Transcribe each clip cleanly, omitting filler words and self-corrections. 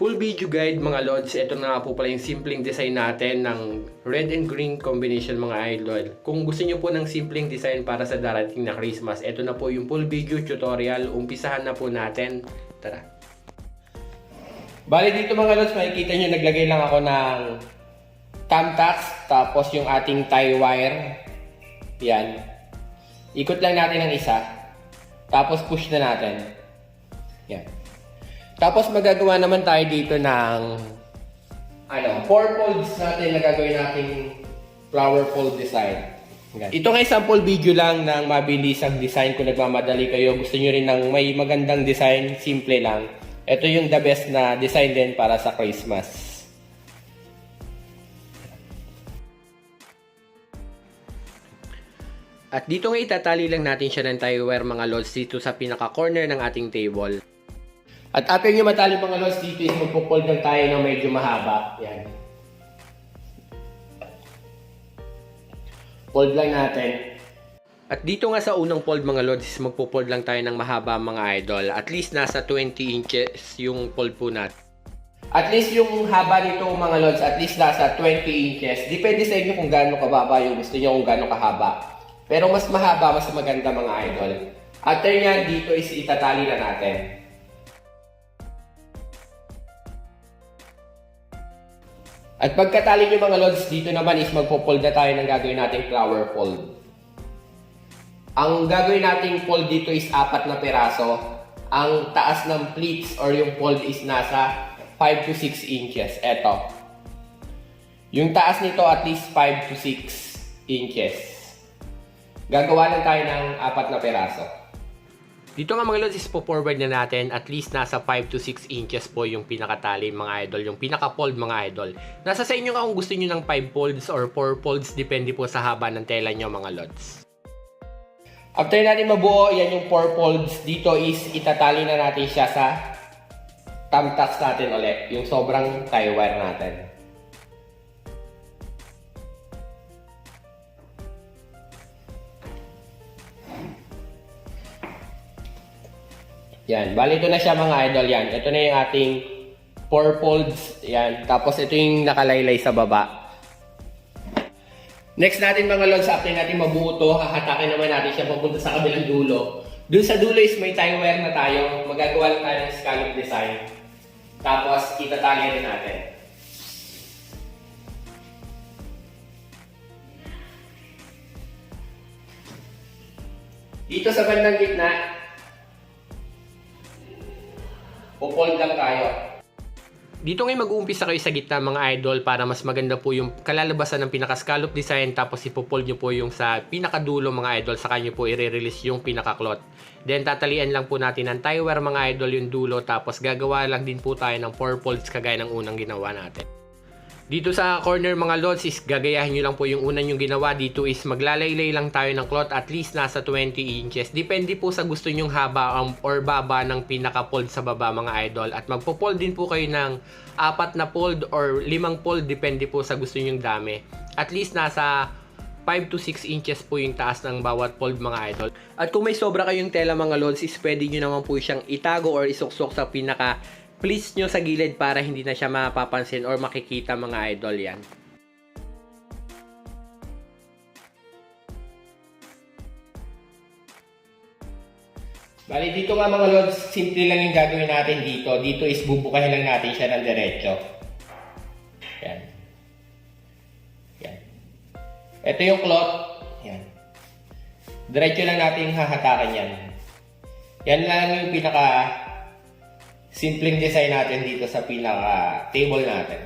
Full video guide mga lods, ito na nga po pala yung simpleng design natin ng red and green combination mga idol. Kung gusto nyo po ng simpleng design para sa darating na Christmas, ito na po yung full video tutorial. Umpisahan na po natin. Tara! Bali dito mga lods, makikita nyo naglagay lang ako ng thumbtacks, tapos yung ating tie wire. Yan. Ikot lang natin ng isa. Tapos push na natin. Yan. Tapos magagawa naman tayo dito ng 4 folds natin na gagawin nating flower fold design. Yan. Ito nga sample video lang ng mabilisang design kung nagmamadali kayo. Gusto nyo rin ng may magandang design, simple lang. Ito yung the best na design din para sa Christmas. At dito nga itatali lang natin siya ng tie wire mga lods dito sa pinaka-corner ng ating table. At after nyo matali mga lods dito is magpo-fold lang tayo ng medyo mahaba. Yan. Fold lang natin. At dito nga sa unang fold mga lods is magpo-fold lang tayo ng mahaba mga idol. At least nasa 20 inches yung fold po natin. At least yung haba nito mga lods, at least nasa 20 inches. Depende sa inyo kung gaano kababa yung gusto nyo, kung gaano kahaba. Pero mas mahaba, mas maganda mga idol. After nyan, dito is itatali na natin. At pagkatali nyo mga lods, dito naman is magpo-fold na tayo ng gagawin nating flower fold. Ang gagawin nating fold dito is 4 na peraso. Ang taas ng pleats or yung fold is nasa 5 to 6 inches. Eto. Yung taas nito at least 5 to 6 inches. Gagawa lang tayo ng 4 na peraso. Dito nga mga lods is po-forward na natin, at least nasa 5 to 6 inches po yung pinakatali mga idol, yung pinaka-fold mga idol. Nasa sa inyo nga kung gusto nyo ng 5 folds or 4 folds, depende po sa haba ng tela nyo mga lods. After natin mabuo, yan yung 4 folds, dito is itatali na natin siya sa thumbtacks natin ulit, yung sobrang tie wire natin. Yan, bali ito na siya mga idol yan. Ito na yung ating 4 folds. Yan, tapos ito yung nakalaylay sa baba. Next natin mga lods, after natin mabuo ito, hahatakin naman natin siya papunta sa kabilang dulo. Doon sa dulo is may tie wire na tayo. Magagawa lang tayo ng scallop design. Tapos itatali rin natin. Dito sa bandang gitna, pupold lang tayo. Dito ngayon mag-uumpisa kayo sa gitna mga idol para mas maganda po yung kalalabasan ng pinaka-scallop design, tapos ipopold nyo po yung sa pinakadulo mga idol, saka nyo po i-release yung pinaka-cloth. Then tatalian lang po natin ng tie wire mga idol yung dulo, tapos gagawa lang din po tayo ng 4 folds kagaya ng unang ginawa natin. Dito sa corner mga lods is gagayahin nyo lang po yung unang yung ginawa. Dito is maglalaylay lang tayo ng cloth, at least nasa 20 inches. Depende po sa gusto nyong haba or baba ng pinaka-fold sa baba mga idol. At magpo-fold din po kayo ng 4 na fold or 5 fold, depende po sa gusto nyong dami. At least nasa 5 to 6 inches po yung taas ng bawat fold mga idol. At kung may sobra kayong tela mga lods is pwede nyo naman po siyang itago or isuksok sa pinaka pleats nyo sa gilid para hindi na siya mapapansin or makikita mga idol yan. Bali dito nga mga lods, simple lang yung gagawin natin dito. Dito is bubukahin lang natin siya ng diretso. Yan. Yan. Ito yung cloth. Yan. Diretso lang natin hahatakan yan. Yan lang yung pinaka simpleng design natin dito sa pinaka-table natin.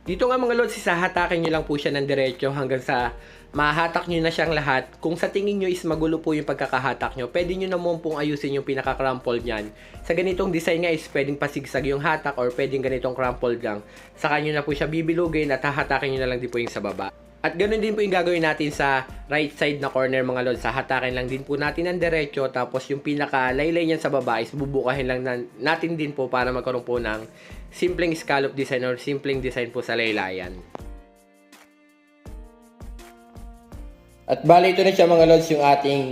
Dito nga mga lods, isahatakin nyo lang po siya ng diretso hanggang sa mahatak nyo na siyang lahat. Kung sa tingin nyo is magulo po yung pagkakahatak nyo, pwede nyo naman pong ayusin yung pinaka-crumple nyan. Sa ganitong design nga is pwedeng pasigsag yung hatak or pwedeng ganitong crumple lang. Saka nyo na po siya bibilugin at hahatakin nyo na lang din po yung sa baba. At ganoon din po yung gagawin natin sa right side na corner mga lods. Hahatakin lang din po natin ng diretso, tapos yung pinaka-laylay niyan sa baba is bubukahin lang natin din po para magkaroon po ng simpleng scallop design or simpleng design po sa laylayan. At bali ito na siya mga lods, yung ating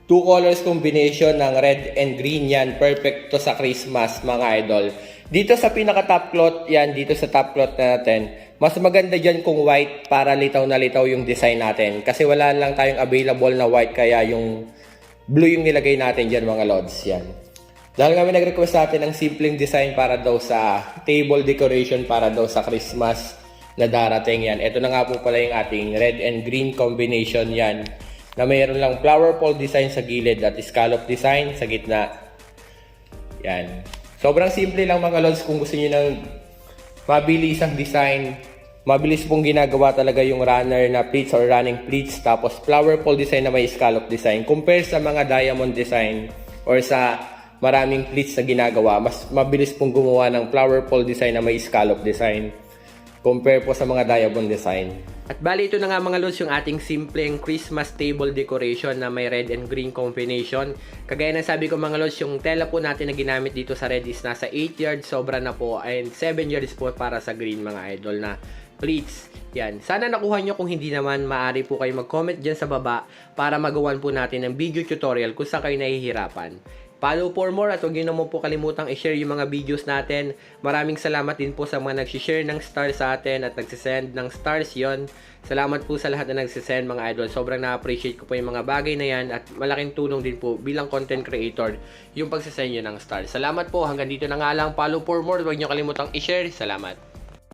Two colors combination ng red and green yan. Perfect to sa Christmas mga idol. Dito sa pinaka top cloth, yan, dito sa top cloth natin, mas maganda dyan kung white para litaw na litaw yung design natin. Kasi wala lang tayong available na white, kaya yung blue yung nilagay natin dyan mga lods. Yan. Dahil kami nag-request natin ng simpleng design para daw sa table decoration, para daw sa Christmas na darating yan. Ito na nga po pala yung ating red and green combination yan, na mayroon lang flower pole design sa gilid at scallop design sa gitna. Yan. Sobrang simple lang mga lods. Kung gusto niyo ng mabilis ang design, mabilis pong ginagawa talaga yung runner na pleats or running pleats, tapos flower pole design na may scallop design. Compare sa mga diamond design or sa maraming pleats na ginagawa, mas mabilis pong gumawa ng flower pole design na may scallop design compare po sa mga diamond design. At bali ito na nga mga lods yung ating simpleng Christmas table decoration na may red and green combination. Kagaya ng sabi ko mga lods, yung tela po natin na ginamit dito sa red is nasa 8 yards, sobra na po, and 7 yards po para sa green mga idol na pleats. Yan. Sana nakuha nyo. Kung hindi naman, maaari po kayo mag-comment dyan sa baba para magawan po natin ng video tutorial kung saan kayo nahihirapan. Follow for more at huwag nyo naman po kalimutang i-share yung mga videos natin. Maraming salamat din po sa mga nagsishare ng stars sa atin at nagsisend ng stars yon. Salamat po sa lahat na nagsisend mga idol. Sobrang na-appreciate ko po yung mga bagay na yan at malaking tulong din po bilang content creator yung pagsisend nyo ng stars. Salamat po. Hanggang dito na nga lang. Follow for more. Huwag nyo kalimutang i-share. Salamat.